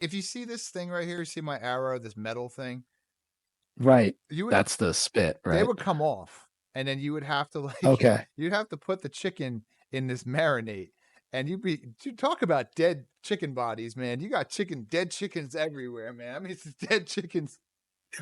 if you see this thing right here, you see my arrow, this metal thing, Right. you would have That's the spit, they right? would come off, and then you would have to like Okay. you'd have to put the chicken in this marinade, and you talk about dead chicken bodies, man. You got dead chickens everywhere, man. I mean, it's dead chickens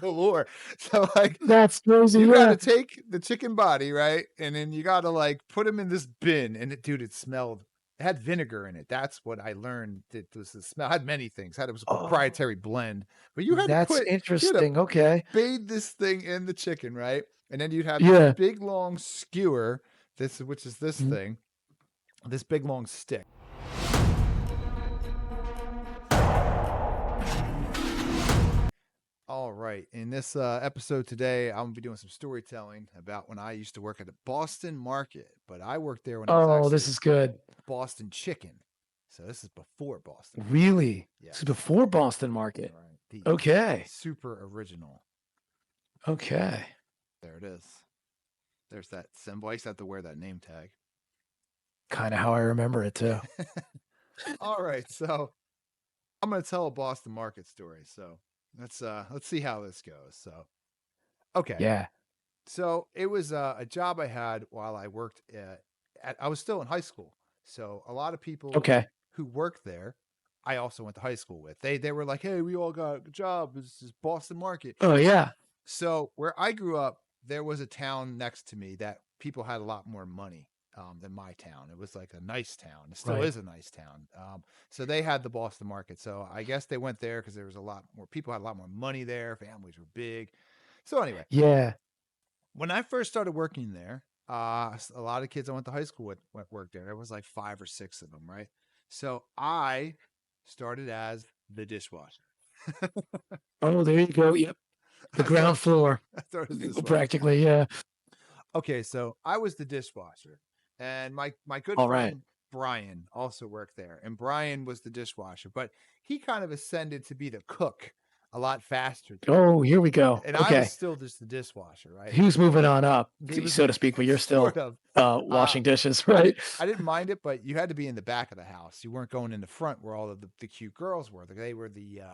galore. So like, That's crazy. you got Yeah. to take the chicken body, right, and then you got to like put them in this bin, and dude, it smelled. It had vinegar in it. That's what I learned. It was the smell. It had many things. It was a Oh, proprietary blend, but that's you had to interesting. Okay. bathe this thing in the chicken, right? And then you'd have this Yeah. big long skewer, which is this Mhm. thing, this big long stick. All right. In this episode today, I'm gonna be doing some storytelling about when I used to work at the Boston Market, but I worked there when it was Oh, this actually is good. Boston Chicken. So this is before Boston Market. Really? This is Yes. before Boston Market. Right. The Okay. super original. Okay. There it is. There's that symbol. I used to have to wear that name tag. Kind of how I remember it too. All right. So I'm gonna tell a Boston Market story. So let's see how this goes. So okay. Yeah. So it was a job I had while I worked I was still in high school. So a lot of people Okay. who worked there, I also went to high school with. They were like, "Hey, we all got a job. This is Boston Market." Oh, yeah. So where I grew up, there was a town next to me that people had a lot more money than my town. It was like a nice town. It still Right. is a nice town. So they had the Boston Market. So I guess they went there because there was a lot more people had a lot more money there. Families were big. So anyway, Yeah. when I first started working there, a lot of kids I went to high school with worked there. There was like 5 or 6 of them, right? So I started as the dishwasher. Oh, there you go. Yep. The I started, ground floor, I started as the dishwasher. practically. Yeah. Okay, so I was the dishwasher, and my good All right. friend Brian also worked there, and Brian was the dishwasher, but he kind of ascended to be the cook a lot faster than me, Oh, here we go. and I was Okay. still just the dishwasher, right? He was moving on up, He was so to speak, but you're sort still of. Uh, washing dishes, right? I didn't mind it, but you had to be in the back of the house. You weren't going in the front where all of the cute girls were.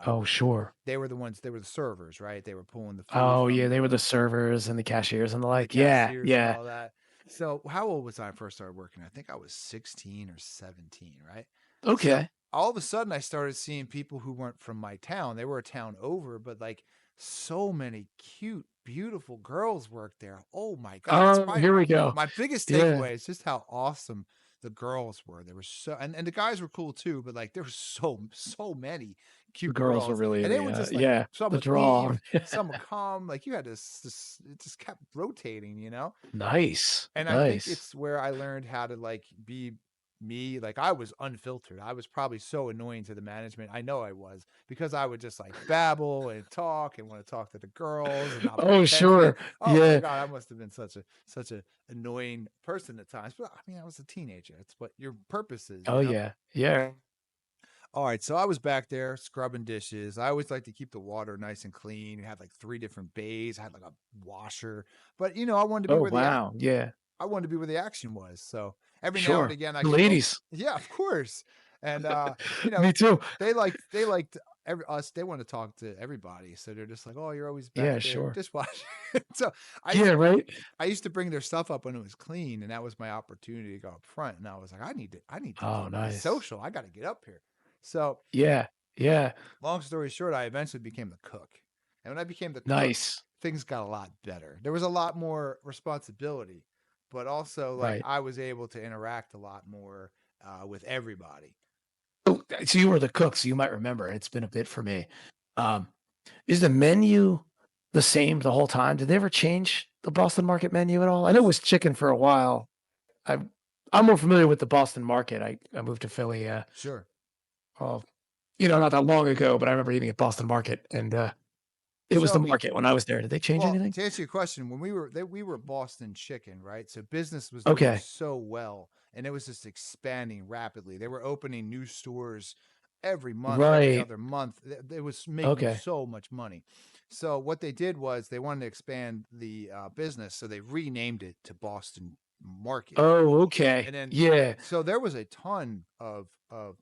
Oh, sure. They were the ones. They were the servers, right? They were pulling the food Oh, from yeah. They were the servers and the cashiers and the the like. Yeah. cashiers and Yeah. all that. So how old was I first started working? I think I was 16 or 17, right? So Okay. all of a sudden I started seeing people who weren't from my town. They were a town over, but like so many cute, beautiful girls worked there. Oh my God. That's Oh, probably here we go. my biggest Yeah. takeaway is just how awesome the girls were. They were so and the guys were cool too, but like there were so many The cute girls were girls. really And they would just like yeah, some the would draw. leave, some would come. Like you had to it just kept rotating, you know? Nice. And I think Nice. it's where I learned how to like be me. Like I was unfiltered. I was probably so annoying to the management. I know I was because I would just like babble and talk and want to talk to the girls and not pay Oh, attention. sure. Oh my Yeah. God, I must have been such a annoying person at times. But I mean, I was a teenager. It's what your purpose is, you Oh, know? yeah. Yeah. All right, so I was back there scrubbing dishes. I always like to keep the water nice and clean. We had like 3 different bays. I had like a washer, but you know, Oh, wow. Yeah. I wanted to be where the action was. So every now and Sure. again, I The could go. ladies. Yeah, of course. And you know, Me too. they liked us. They want to talk to everybody. So they're just like, oh, you're always back Yeah, there sure. dishwashing. So I Yeah, used right? I used to bring their stuff up when it was clean, and that was my opportunity to go up front. And I was like, I need to Oh, be nice. social. I got to get up here. So Yeah. Yeah. long story short, I eventually became the cook. And when I became the cook, Nice. things got a lot better. There was a lot more responsibility, but also like Right. I was able to interact a lot more with everybody. So you were the cook, so you might remember. It's been a bit for me. Um, is the menu the same the whole time? Did they ever change the Boston Market menu at all? I know it was chicken for a while. I'm I'm more familiar with the Boston Market. I moved to Philly, Sure. well, not that long ago, but I remember eating at Boston Market, and, it was So the I mean, market when I was there. Did they change well, anything? to answer your question, when we were Boston Chicken, right? So business was doing Okay. so well, and it was just expanding rapidly. They were opening new stores every month, every Right. other month. It was making Okay. so much money. So what they did was they wanted to expand the business, so they renamed it to Boston market. Oh, okay. And then Yeah. so there was a ton of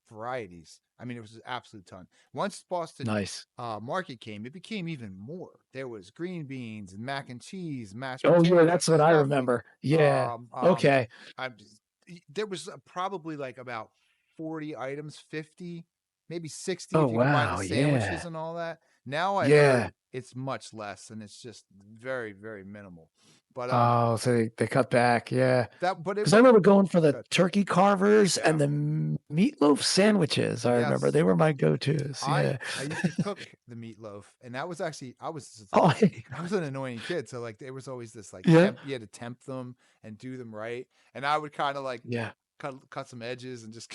varieties. I mean, it was an absolute ton. Once Boston Nice. Market came, it became even more. There was green beans and mac and cheese, mashed Oh, yeah, potato that's what I stuff. remember. Yeah. Um, um, Okay. I'm just, there was probably like about 40 items, 50, maybe 60 Oh, if you combine the wow. sandwiches Yeah. and all that. Now I Yeah. heard it's much less and it's just very, very minimal. But Oh, so they cut back. Yeah. that but it 'Cause I was remember going for the good. turkey carvers and Yeah. the meatloaf sandwiches. I remember Yes. they were my go-tos. I Yeah. I used to cook the meatloaf, and that was actually Oh, I was an annoying kid, so like there was always this like yeah. temp you had to tempt them and do them right, and I would kind of like Yeah. cut some edges and just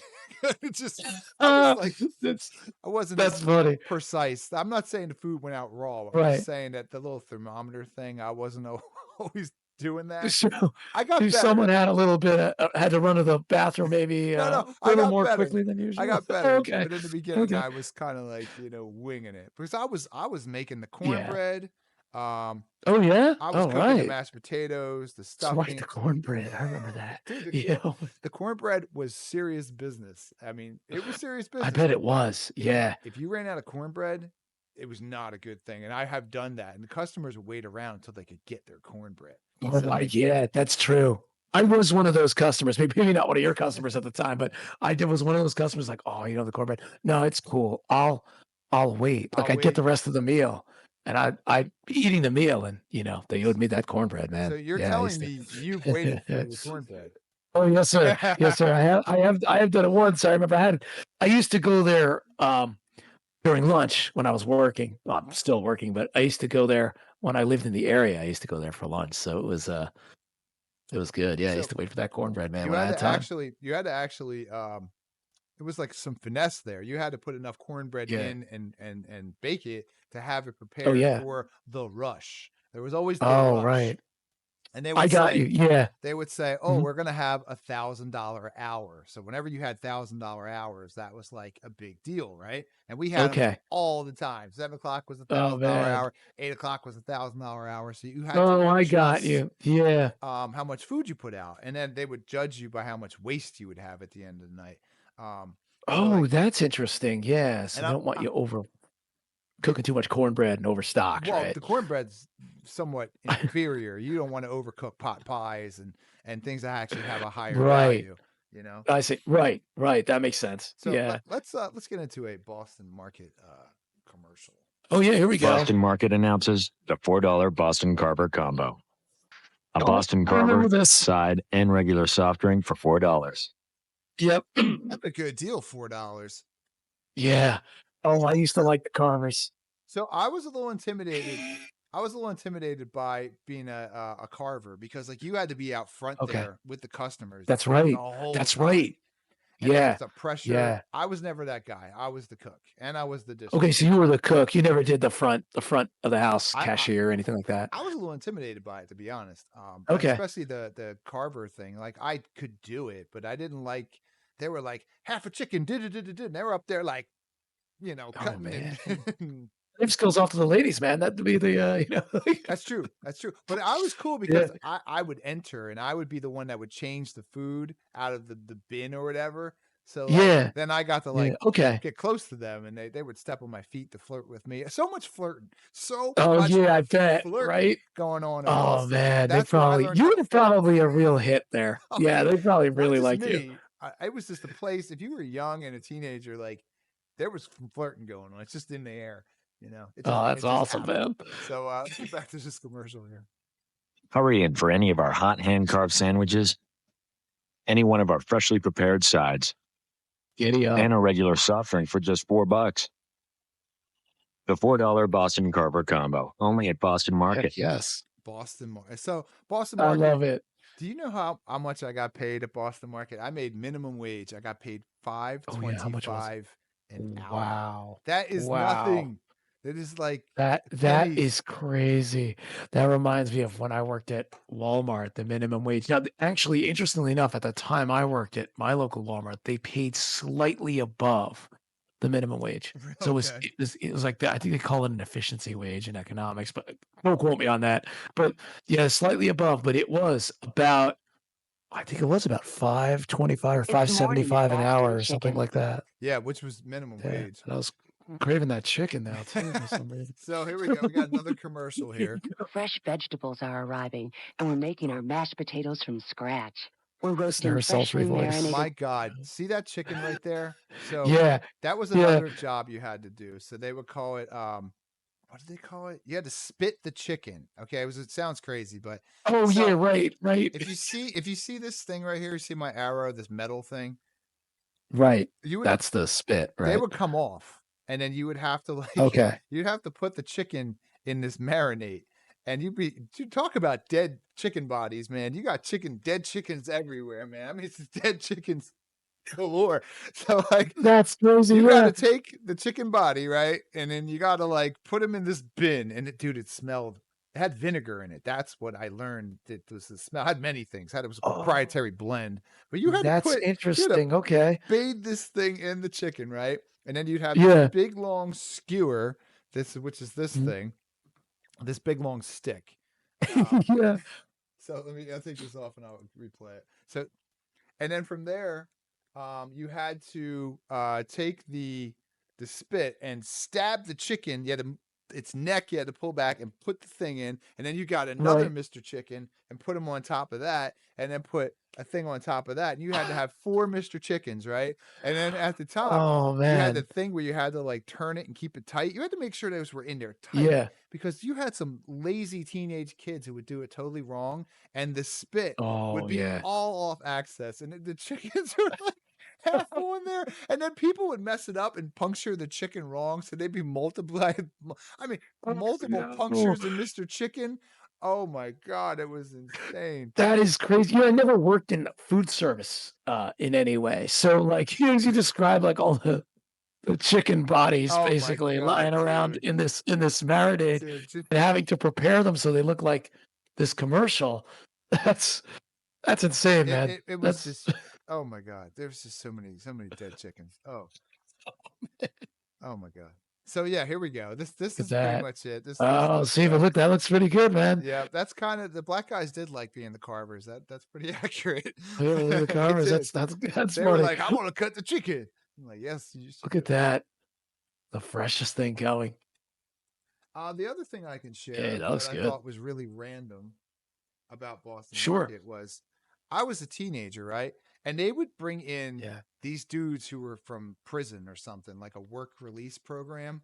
just I was Uh, like that's I wasn't that's as funny. precise. I'm not saying the food went out raw. I'm just Right. saying that the little thermometer thing, I wasn't always doing that. So I got so someone better. had a little bit of had to run to the bathroom maybe, No, a no, I little got more better. quickly than I usual? got better, Okay. but in the beginning, Okay. I was kind of like, winging it because I was making the Yeah. cornbread. Um, Oh, yeah? I was cooking the Alright. mashed potatoes, the That's right, the stuffing. cornbread. I remember that. Dude, Yeah. the cornbread was serious business. I mean, it was serious I business. bet it was. Yeah. If you ran out of cornbread, it was not a good thing. And I have done that. And the customers would wait around until they could get their cornbread. Oh So my yeah, that's true. I was one of those customers, maybe not one of your customers at the time, but I did was one of those customers like, "Oh, the cornbread? No, it's cool. I'll wait." Like, I'll I'd get wait. the rest of the meal, and I'd be eating the meal, and, they owed me that cornbread, So man. you're Yeah, I telling used me you've waited for your to cornbread. Oh, yes, sir. Yes, sir. I have done it once. I remember I used to go there, during lunch when I was working. Well, I'm still working, but I used to go there when I lived in the area. I used to go there for lunch, so it was good. Yeah, I used So to wait for that cornbread, man, you when I had had to time. actually it was like some finesse there. You had to put enough cornbread Yeah. in and bake it to have it Oh, prepared yeah. for the rush. There was always the Oh, rush. right. And I got you. Yeah. they would say, "Oh, Mhm. we're gonna have $1,000 hour." So whenever you had $1,000 hours, that was like a big deal, right? And we had them Okay. all the time. 7 o'clock was a Oh, $1,000 man. hour. 8 o'clock was $1,000 hour. So you had to Oh, I got adjust you. Yeah. how much food you put out, and then they would judge you by how much waste you would have at the end of the night. So Oh, like, that's interesting. Yeah, so and they don't want I you over the cooking too much cornbread and overstocked, well, right? the cornbread's somewhat inferior. You don't want to overcook pot pies and things that actually have a higher Right. value. You know. I see. Right, right, that makes sense. So Yeah. let's get into a Boston Market commercial. Oh, yeah, here we go. Boston Market announces the $4 Boston Carver combo. A Oh, Boston I remember Carver, this. side, and regular soft drink for $4. Yep. That's a good deal, $4. Yeah. Oh, I used to like the Carvers. So I was a little intimidated. I was a little intimidated by being a carver because like you had to be out front Okay. there with the customers That's the right. whole That's time. right. And there was Yeah. a pressure. Yeah. I was never that guy. I was the cook and I was the Okay, so dishwasher. you were the cook. You never did the front of the house I, I cashier or anything like that? I was a little intimidated by it to be honest. Okay. Especially the carver thing. Like I could do it, but I didn't like. They were like half a chicken, and they were up there like Oh, cutting man. and Life skills off to the ladies, man. That'd be the, That's true. That's true. But I was cool Yeah. because I would enter and I would be the one that would change the food out of the bin or whatever. So like Yeah. then I got to Yeah. like Okay. get close to them and they would step on my feet to flirt with me. So much flirting. So Oh, much yeah, I bet, flirting right? going on in Oh, Boston. man, they That's where I probably learned how you to were flirt. probably a real hit there. I Yeah, mean, they probably not really just liked you. me. It was just a place. If you were young and a teenager, like there was some flirting going on. It's just in the air. Oh, that's It just awesome, happened. man. So let's get back to this commercial here. Hurry in for any of our hot hand-carved sandwiches, any one of our freshly prepared sides, Giddy up. and a regular soft drink for just $4. The $4 Boston Carver combo, only at Boston Market. Heck yes. Boston Market. So Boston I Market. love it. Do you know how much I got paid at Boston Market? I made minimum wage. I got paid Oh, yeah, how much was it? 5.25 an hour. Wow. That is Wow. nothing. That is like That pennies. is crazy. That reminds me of when I worked at Walmart, the minimum wage. Now, actually, interestingly enough, at the time I worked at my local Walmart, they paid slightly above the minimum wage. So Okay. it was like that. I think they call it an efficiency wage in economics, but don't quote me on that. But yeah, slightly above, but it was about I think it was about $5.25 or It's more than just $5.75 an fast hour food or something chicken. like that. Yeah, which was minimum Yeah, wage. and I was craving that chicken now too for some reason. So here we go. We got another commercial here. Fresh vegetables are arriving, and we're making our mashed potatoes from scratch. We're roasting Her sultry freshly voice. marinated. My God, see that chicken right there? So Yeah, that was yeah. another job you had to do. So they would call it what did they call it? You had to spit the chicken. Okay, it sounds crazy, but Oh so yeah, right. if you see this thing right here, you see my arrow, this metal thing, Right. you would That's the spit, they right? would come off, and then you would have to like Okay. you'd have to put the chicken in this marinade, and you talk about dead chicken bodies, man. You got dead chickens everywhere, man. I mean, it's dead chickens galore. So like That's crazy. you got Yeah. to take the chicken body, right? And then you got to like put them in this bin. And it smelled, it had vinegar in it. That's what I learned. It was the smell. It had many things. It was a Oh, proprietary blend. But you had to that's you had to interesting. Okay. bathe this thing in the chicken, right? And then you'd have this Yeah. big long skewer, which is this Mhm. thing, this big long stick. Yeah. So I'll take this off and I'll replay it. So, and then from there, you had to take the spit and stab the chicken. You had to its neck. You had to pull back and put the thing in, and then you got another Right. Mr. Chicken and put him on top of that, and then put a thing on top of that, and you had to have 4 Mr. Chickens, right? And then at the top, Oh you had the man. thing where you had to like turn it and keep it tight. You had to make sure those were in there tight. Yeah. Because you had some lazy teenage kids who would do it totally wrong, and the spit would Oh be yeah. all off access, and the chickens were like half on there, and then people would mess it up and puncture the chicken wrong, so they'd be multiplied. I mean, Oh, multiple no. punctures in Mr. Chicken. Oh my God, it was insane. That is crazy. I never worked in food service in any way. So like as you describe like all the chicken bodies Oh my basically God, lying around dude. in this marinade Dude, and having to prepare them so they look like this commercial. That's insane, man. it was That's just, oh my God, there's just so many dead chickens. Oh my God. So yeah, here we go. This look at is pretty that. much it. Oh, see, but look, that looks pretty good, man. Yeah, that's kind of the black guys did like being the carvers. That's pretty accurate. Yeah, look at the They carvers. did. That's They were funny. like, I want to cut the chicken. I'm like, yes, you should. Look at that. The freshest thing going. The other thing I can share Yeah, that looks that I good. thought was really random about Boston Sure. Market was I was a teenager, right? And they would bring in Yeah. these dudes who were from prison or something, like a work release program.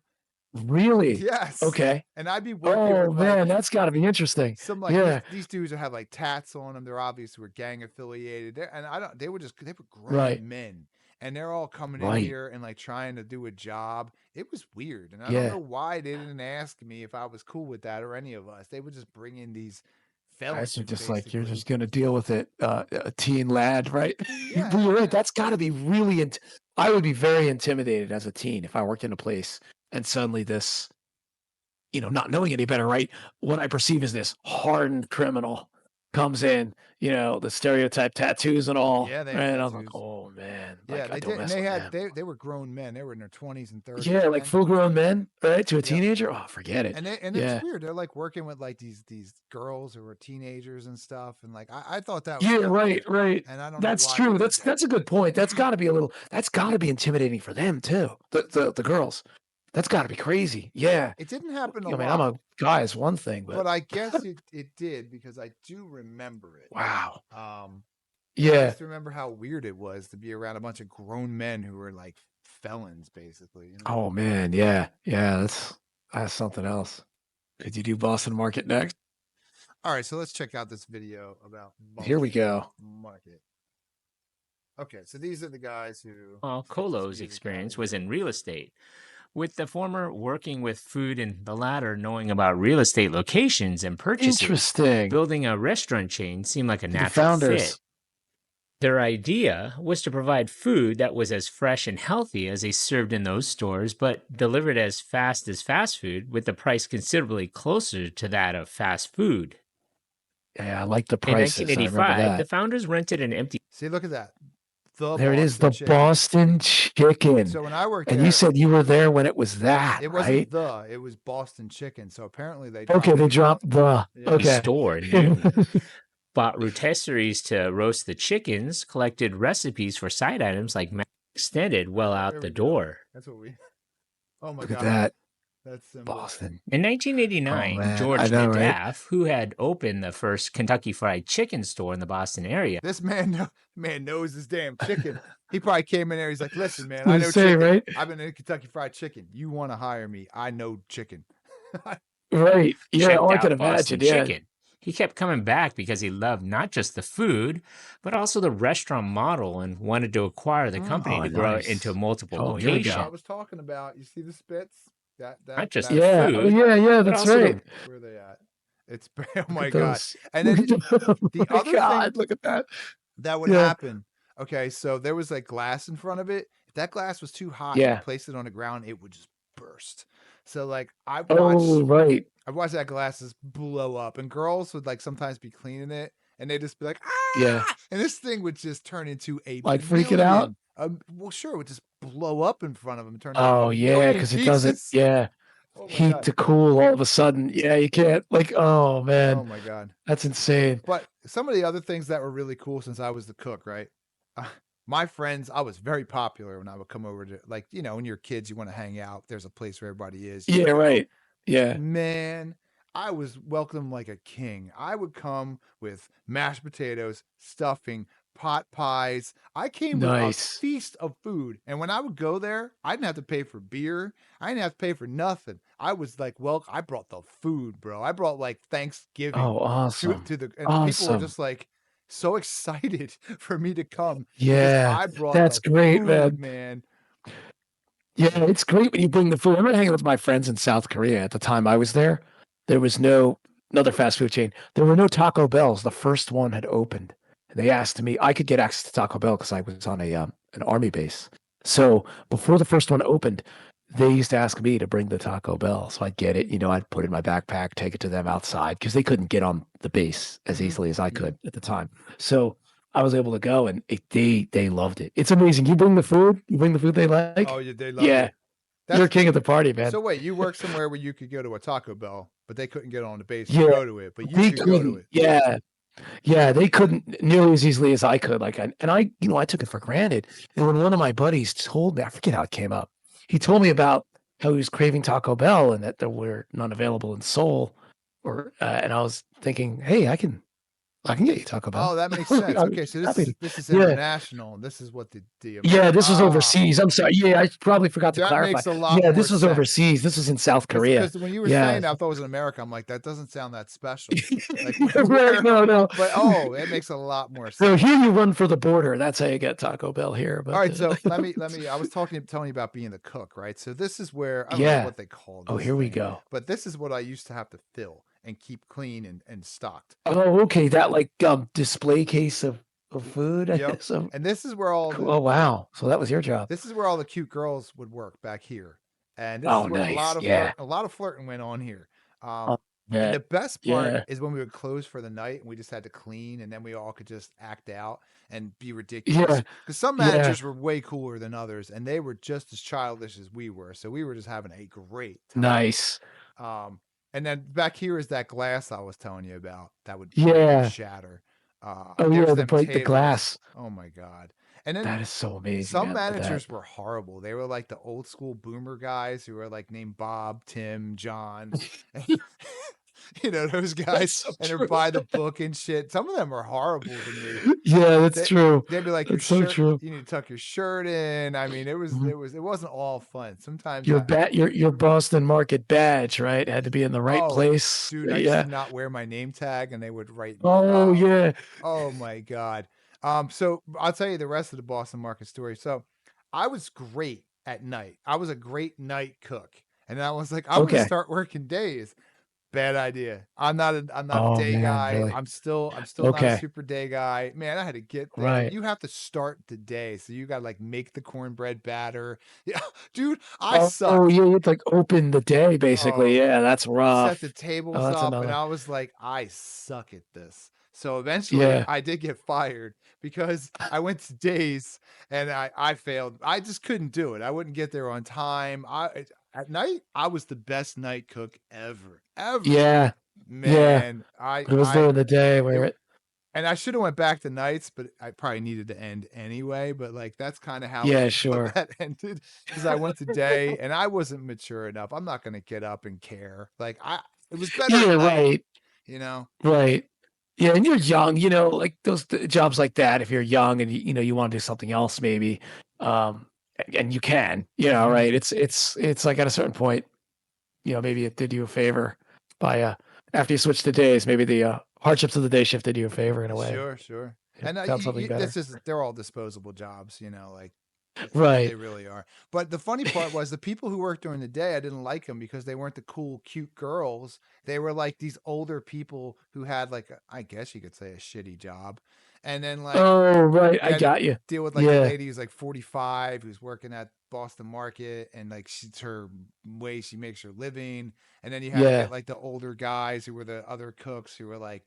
Really? Yes. Okay. And I'd be working Oh with man, like that's got to be interesting. some like Yeah. these dudes would have like tats on them. They're obviously were gang affiliated. They were grown Right. men, and they're all coming in Right. here and like trying to do a job. It was weird, and I don't Yeah. know why they didn't ask me if I was cool with that or any of us. They would just bring in these felons. Guys are just like, you're basically. just gonna deal with it, a teen lad, right? Yeah, But you're right. That's got to be really. I would be very intimidated as a teen if I worked in a place and suddenly this, not knowing any better, right? What I perceive as this hardened criminal comes in, the stereotype tattoos and all. Yeah, they right? had And I'm like, tattoos. oh man, Yeah, like I they don't did, and mess they with had them. they were grown men. They were in their 20s and 30s. Yeah, like man. full grown men, right? To a Yep. teenager. Oh, forget it. And Yeah. it's weird. They're like working with like these girls who were teenagers and stuff. And like I thought that was Yeah, kinda right, weird. right. And I don't That's know why true. they did That's that. a good point. That's got to be intimidating for them too. The girls. That's got to be crazy. Yeah. It didn't happen a I mean, lot. I'm a guy is one thing, but but I guess it did because I do remember it. wow. I Yeah. just remember how weird it was to be around a bunch of grown men who were like felons, basically. Oh man, yeah. Yeah, that's something else. Could you do Boston Market next? All right, so let's check out this video about Here we go. Boston Market. Okay, so these are the guys who. Well, Colo's experience was in real estate, with the former working with food and the latter knowing about real estate locations and purchases. Interesting. Building a restaurant chain seemed like a The natural founders. fit. Their idea was to provide food that was as fresh and healthy as they served in those stores, but delivered as fast food, with the price considerably closer to that of fast food. Yeah, I like the In prices. I remember 1985, the that. founders rented an empty See, look at that. There it is, the Chicken. Boston Chicken. So when I worked And there, you said you were there when it was that, it wasn't right? it was Boston Chicken. So apparently they Okay, they dropped the. Yeah. Okay. store in Newton. bought rotisseries to roast the chickens, collected recipes for side items like mac extended well out There the we go. door. That's what we. Oh my Look at God, that, that's simple. Boston. In Oh 1989, man, I George know, right? Naddaff, who had opened the first Kentucky Fried Chicken store in the Boston area, This man knows his damn chicken. He probably came in there. He's like, "Listen, man, I I was know say, chicken. right? I've been in Kentucky Fried Chicken. You want to hire me? I know chicken." Right. Yeah. checked Oh, I out can imagine. Boston Yeah. Chicken. He kept coming back because he loved not just the food, but also the restaurant model and wanted to acquire the company Oh, to grow it into nice. multiple Oh, here we That's what I go. locations. was talking about. You see the spits? Not That just that the Yeah. Oh, food, yeah. Yeah. but That's also right. where are they at? It's oh Look my at God. those. And Look then at them. the My other thing God, look at that. that would Yeah. happen. Okay, so there was like glass in front of it. If that glass was too hot and Yeah. you placed it on the ground, it would just burst. So like Oh, right. I watched that glass just blow up, and girls would like sometimes be cleaning it, and they'd just be like, Yeah. "Ah!" And this thing would just turn into a Like freaking out. billion. Well, sure, it would just blow up in front of them, turn into Oh, a yeah. billion Because it doesn't. pieces. Yeah. Oh my Heat God. to cool all of a sudden. Yeah. You can't. Like, oh, Oh man. my God. That's insane. But some of the other things that were really cool since I was the cook, right? My friends, I was very popular when I would come over to, like, when you're kids, you want to hang out. There's a place where everybody is. You Yeah. go. Right. Yeah. Man, I was welcomed like a king. I would come with mashed potatoes, stuffing, pot pies. I came with a Nice. feast of food. And when I would go there, I didn't have to pay for beer. I didn't have to pay for nothing. I was like, well, I brought the food, bro. I brought like Thanksgiving Oh, awesome. to the, and people were Awesome. just like so excited for me to come because Yeah. I brought That's the great, food, man. man. Yeah, it's great when you bring the food. I remember hanging with my friends in South Korea at the time I was there. There was another fast food chain. There were no Taco Bells. The first one had opened. And they asked me, I could get access to Taco Bell because I was on an army base. So before the first one opened, they used to ask me to bring the Taco Bell. So I'd get it, I'd put it in my backpack, take it to them outside because they couldn't get on the base as easily as I could at the time. So I was able to go, and they loved it. It's amazing. You bring the food they like. Oh, yeah, they love Yeah, it. you're king of the party, man. So wait, you work somewhere where you could go to a Taco Bell, but they couldn't get on the base to Yeah, go to it, but you they could go to couldn't. it. Yeah, they couldn't nearly as easily as I could. Like, I took it for granted. And when one of my buddies told me, I forget how it came up. He told me about how he was craving Taco Bell and that there were none available in Seoul, and I was thinking, hey, I can get you Taco Bell. Oh, that makes sense. I'm Okay, so happy to. this is Yeah. international, and this is what the Yeah, this was overseas. I'm sorry. Yeah, I probably forgot to that clarify. makes a lot Yeah, more this was sense. overseas. This was in South Korea. Because when you were Yeah. saying that, I thought it was in America. I'm like, that doesn't sound that special. Like, Right, no. But it makes a lot more sense. So here you run for the border. That's how you get Taco Bell here. But All right, so let me. I was telling you about being the cook, right? So this is where I don't know Yeah. what they call. Oh, this here we thing, go. But this is what I used to have to fill and keep clean and stocked. Oh, okay. That like display case of food. I Yep. guess. So, And this is where all cool. Oh, wow. So that was your job. this is where all the cute girls would work back here, and this Oh, is where nice. a lot of flirting went on here. Oh, And yeah. the best part Yeah. is when we would close for the night and we just had to clean, and then we all could just act out and be ridiculous. Yeah. Because some Yeah. managers were way cooler than others, and they were just as childish as we were. So we were just having a great time. Nice. And then back here is that glass I was telling you about that would Yeah. shatter. Oh, there's yeah. them The tables. glass. Oh my God. And then That is so amazing. some man, for that. managers were horrible. They were like the old school boomer guys who were like named Bob, Tim, John. Those guys, so and they're true. by the book and shit. Some of them are horrible to me. Yeah, that's They- true. They'd be like, That's so true. you need to tuck your shirt in. I mean, it wasn't all fun. Sometimes Your Boston Market badge, right? Had to be in the right Oh, place. dude, I used Yeah. to not wear my name tag, and they would write. Oh, yeah. Oh my God. So I'll tell you the rest of the Boston Market story. So I was great at night. I was a great night cook. And I was like, I'm gonna Okay. start working days. Bad idea. I'm not a Oh, day man, guy. really? I'm still not a Okay. super day guy. Man, I had to get there. Right. You have to start the day. So you gotta like make the cornbread batter. Yeah, dude, I Oh, suck. yeah, you had to like open the day, basically. Oh, Yeah, that's rough. Set the tables Oh, that's up, and another. I was like, I suck at this. So eventually Yeah. I did get fired because I went to days and I failed. I just couldn't do it. I wouldn't get there on time. At night, I was the best night cook ever. Yeah. Man, But it was during the day where it- And I should have went back to nights, but I probably needed to end anyway. But like that's kind of how Yeah, how sure. that ended because I went to day and I wasn't mature enough. I'm not gonna get up and care. Like it was better Yeah, at night, right. you know. Right. Yeah, and you're young, like those jobs like that, if you're young and you want to do something else maybe, and you can, right? It's like at a certain point, maybe it did you a favor by after you switch to days, maybe the hardships of the day shift did you a favor in a way. Sure. You And found something better. this is they're all disposable jobs, like Right. they really are. But the funny part was the people who worked during the day, I didn't like them because they weren't the cool, cute girls. They were like these older people who had like, I guess you could say a shitty job. And then like, Oh, right. you I had to got you. deal with like a Yeah. lady who's like 45 who's working at Boston Market and like she's her way she makes her living. And then you had to Yeah. get like the older guys who were the other cooks who were like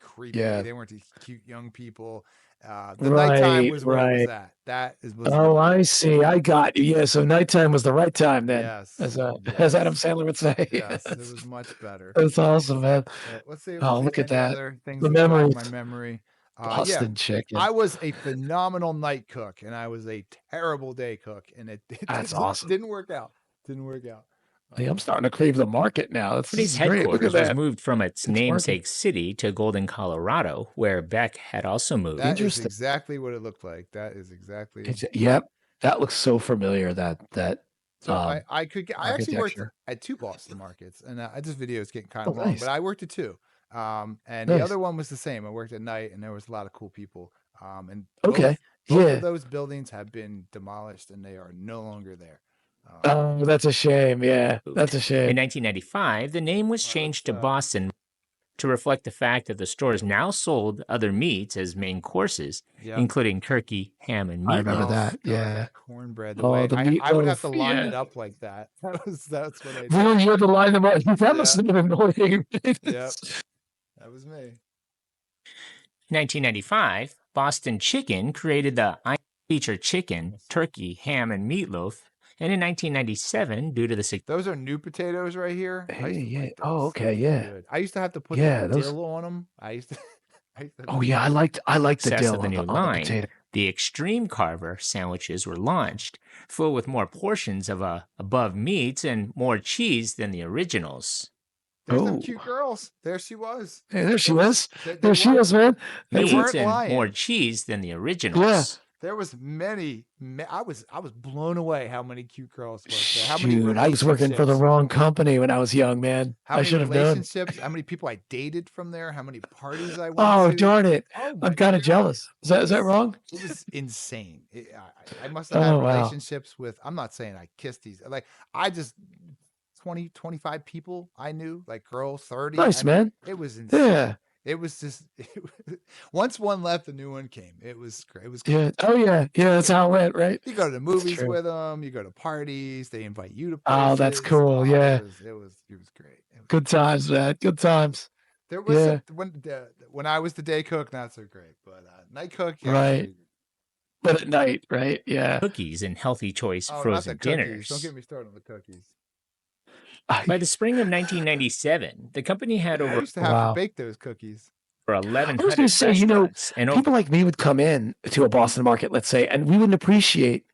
creepy. Yeah. They weren't these cute young people. The nighttime was where it was Right. at. That is was Oh, I see. I got you. Yeah, so nighttime was the right time then, yes. as yes. Adam Sandler would say. Yes, it was much better. That's awesome, man. Let's see. Oh, look at any that. other things The that jog memories. my memory. Yeah, Boston chicken. I was a phenomenal night cook, and I was a terrible day cook, and it That's awesome. didn't work out. Hey, I'm starting to crave the market now. This Company's is great. Look at headquarters was that. moved from its working. namesake city to Golden, Colorado, where Beck had also moved. That is Interesting. exactly what it looked like. That is exactly. Yep, that looks so familiar. That So I actually worked architecture. at 2 Boston markets, and this video is getting kind of Oh, long, nice. but I worked at 2. And the Nice. other one was the same. I worked at night, and there was a lot of cool people. And Okay. both Yeah. of those buildings have been demolished, and they are no longer there. Oh, that's a shame. Yeah, that's a In shame. 1995, the name was changed to Boston to reflect the fact that the stores now sold other meats as main courses, Yep. including turkey, ham, and I remember meatloaf. that. God, Yeah. cornbread. The Oh, way the I would have to meatloaf, line it yeah. up like that. That's what I did. Really, you had to line them up. That must have been annoying. Yep. That was me. In 1995, Boston Chicken created the I feature chicken, turkey, ham, and meatloaf. And in 1997, due to the Those are new potatoes right here. I Hey, used to yeah. like Oh, those. okay, Those were yeah. good. I used to have to put Yeah, the those- dill on them. I used to. Oh yeah, I liked the success dill of the on new the line, potato. the Extreme Carver sandwiches were launched, filled with more portions of above meats and more cheese than the originals. There's Oh. them cute girls. There she was. Hey, there she was. They There she weren't- was, man. They Meats weren't and lying. more cheese than the originals. There was many. I was blown away how many cute girls worked there. How many Shoot, I was working for the relationships- wrong company when I was young, man. How I many should have known. relationships? How many people I dated from there? How many parties I went Oh, to? darn it. Oh my I'm kind of God. jealous. Is that wrong? It was insane. I must have had Oh, wow. relationships with, I'm not saying I kissed these, like I just 20, 25 people I knew, like girls, 30. Nice, I mean, man. It was insane. Yeah. It was just, once one left, a new one came. It was great. It was Yeah. Oh, yeah. Yeah, that's how it went, right? You go to the movies true. with them. You go to parties. They invite you to Oh, that's places. cool, yeah. It was great. It was Good times, man. Good times. There was Yeah. when I was the day cook, not so great, but night cook, yeah, Right. pretty good. But at night, right? Yeah. Cookies and healthy choice Oh, not frozen the cookies. dinners. Don't get me started on the cookies. By the spring of 1997, the company had I over used to have Wow. to bake those cookies. 1,100 I was gonna say, restaurants and over people like me would come in to a Boston market, let's say, and we wouldn't appreciate,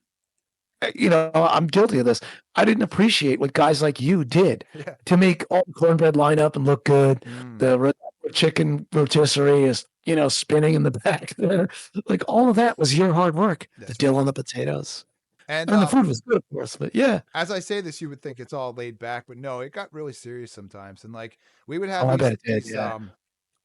I'm guilty of this. I didn't appreciate what guys like you did Yeah. to make all the cornbread line up and look good. Mm. The chicken rotisserie is, spinning in the back there. Like all of that was your hard work. The That's dill on the potatoes. And And the food was good, of course, but yeah. as I say this, you would think it's all laid back, but no, it got really serious sometimes. And like we would have Oh, I these, bet it did, these, yeah.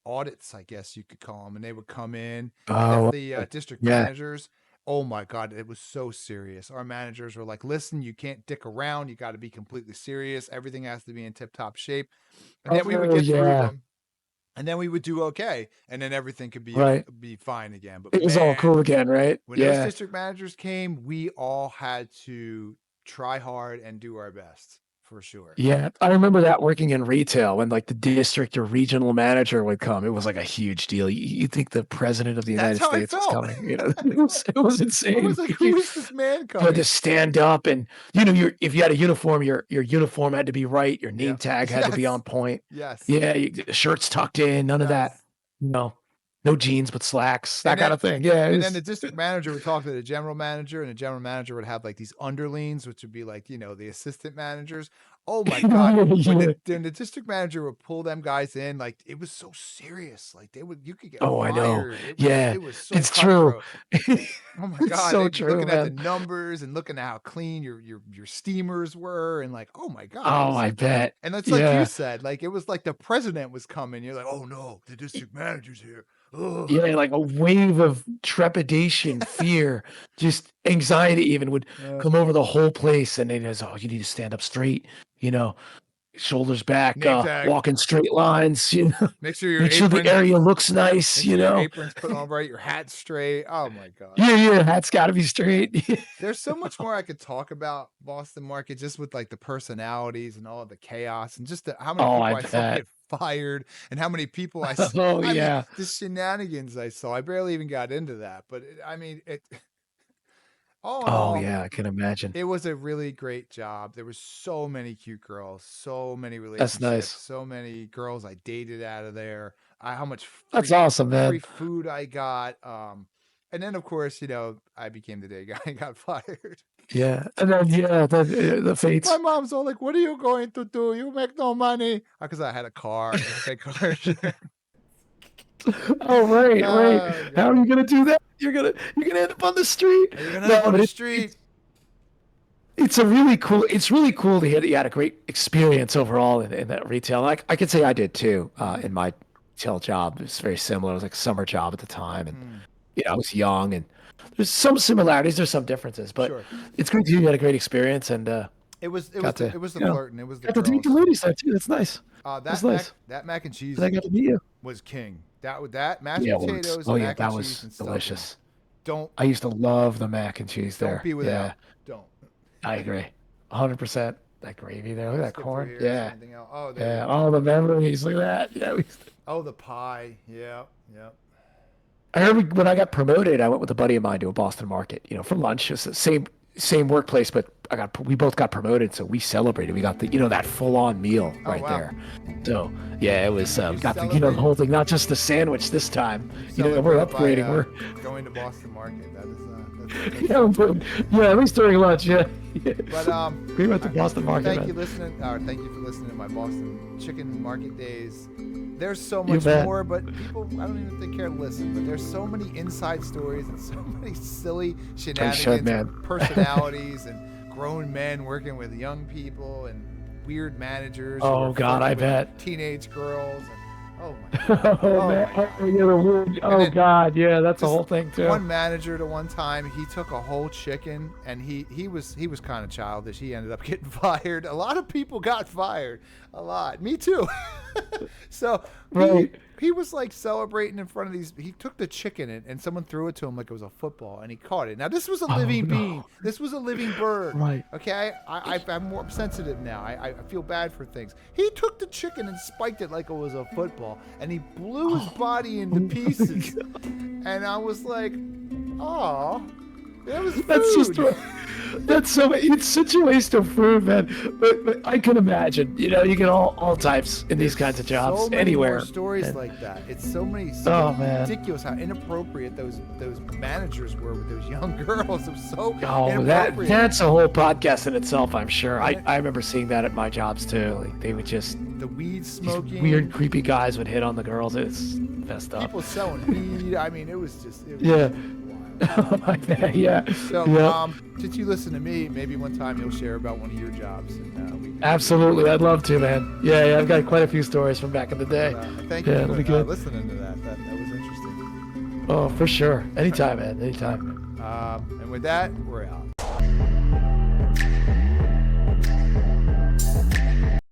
audits, I guess you could call them, and they would come in. Oh, The district yeah. managers. Oh my God, it was so serious. Our managers were like, "Listen, you can't dick around. You got to be completely serious. Everything has to be in tip-top shape." And then we would Oh, get through yeah. them, and then we would do okay, and then everything could be Right. be fine again. But It was all man, cool again, right? when those Yeah. district managers came, we all had to try hard and do our best for sure. Yeah, I remember that working in retail when like the district or regional manager would come. It was like a huge deal. You think the president of the That's United how I States was felt. coming? It was I insane. was like, "Who is this man You had coming?" to stand up, and if you had a uniform, your uniform had to be right. Your name Yeah. tag had to be Yes. on point. Yes. Yeah, shirts tucked in. None of that. Yes. No. no jeans but slacks, that And kind then- of thing. Yeah, And then the district manager would talk to the general manager, and the general manager would have like these underlings, which would be like, the assistant managers. Oh my God. When the district manager would pull them guys in, like it was so serious. Like you could get Oh, I know. fired. Yeah, It was so it's true. cutthroat. Oh my It's God. so they'd be true, looking at the man. numbers and looking at how clean your steamers were, and like, oh my God. Oh, I bet. And it's like Yeah. you said, like it was like the president was coming. You're like, oh no, the district manager's here. Ugh. Yeah, like a wave of trepidation, fear, just anxiety even would come over the whole place. And they just, oh, you need to stand up straight, shoulders back, Name tag. walk in straight lines, Make sure your make sure the apron- area looks nice, Make sure your apron's put on right, your hat's straight. Oh my God. Yeah, hat's got to be straight. There's so much more I could talk about Boston Market, just with like the personalities and all of the chaos, and just how many Oh, people I I saw bet. get fired, and how many people I saw. Oh, I mean, yeah. the shenanigans I saw. I barely even got into that, but all in Oh, all, yeah, I can imagine. it was a really great job. There was so many cute girls, so many relationships, nice. so many girls I dated out of there. How much That's awesome, man. free food I got. And then of course, I became the day guy and got fired. Yeah. And then, the fates. My mom's all like, "What are you going to do? You make no money." Because I had a car, a car. Oh, right. Oh, How are you going to do that? You're going to end up on the street. You're gonna go but to the it- street. It's really cool to hear that you had a great experience overall in that retail. Like I could say I did too, in my retail job. It was very similar. It was like a summer job at the time. And, I was young, and there's some similarities, there's some differences, but Sure. it's great to hear you had a great experience. And, It was the got to, flirting. It was the got to meet the girls. ladies there too. That's nice. That nice. that mac and cheese And I got to meet you. was king. That mashed Yeah, it was. potatoes, Oh, and yeah, mac that and was cheese, and stuff. delicious. Don't I used to love the mac and cheese there. be without. Yeah, Don't. I agree. 100%. That gravy there. Look at that Skip through corn. here, is Yeah. anything else? Oh, there you Yeah. go. All the memories. Look at that. Yeah. Oh, the pie. Yeah. I heard when I got promoted, I went with a buddy of mine to a Boston Market, for lunch. It's the same workplace, but we both got promoted, so we celebrated. We got the that full on meal right wow. there. So yeah, it was we got the the celebrate- whole thing, not just the sandwich this time. We're Celebrate upgrading. by, We're going to Boston Market. That is yeah, at least during lunch. Yeah. But We went to Boston Market. thank man. you thank you for listening to my Boston Chicken Market days. There's so You much bet. more, but people, I don't even think care to listen. But there's so many inside stories and so many silly shenanigans, man. and personalities, and grown men working with young people, and weird managers. who Oh, are God, I flirting with bet. teenage girls. And, oh my God. Oh, man. my Oh, yeah, the weird. Oh then God, yeah, that's the just whole thing too. One manager to one time, he took a whole chicken, and he was kind of childish. He ended up getting fired. A lot of people got fired. A lot. Me too. So Right. he was like celebrating in front of these. He took the chicken and someone threw it to him like it was a football, and he caught it. Now this was a living no. being. This was a living bird. Right. Okay. I'm more sensitive now. I feel bad for things. He took the chicken and spiked it like it was a football, and he blew his body into pieces. And I was like, oh, that was food. That's just that's so. It's such a waste of food, man. But I can imagine. You get all types in these kinds of jobs so many anywhere. more stories And- like that. It's so many. Oh, man. Ridiculous how inappropriate those managers were with those young girls. It was so Oh, inappropriate. that's a whole podcast in itself, I'm sure. I remember seeing that at my jobs too. Like they would just the weed these smoking. weird, creepy guys would hit on the girls. It's messed up. People selling weed. I mean, it was just. It was Yeah. wild. Yeah. So, Yeah. since you listen to me, maybe one time you'll share about one of your jobs. And, we can- Absolutely, I'd love to, man. Yeah, I've got quite a few stories from back in the day. Thank you Yeah, for it'll be good. listening to that. That was interesting. Oh, for sure. Anytime, man. Anytime. And with that, we're out.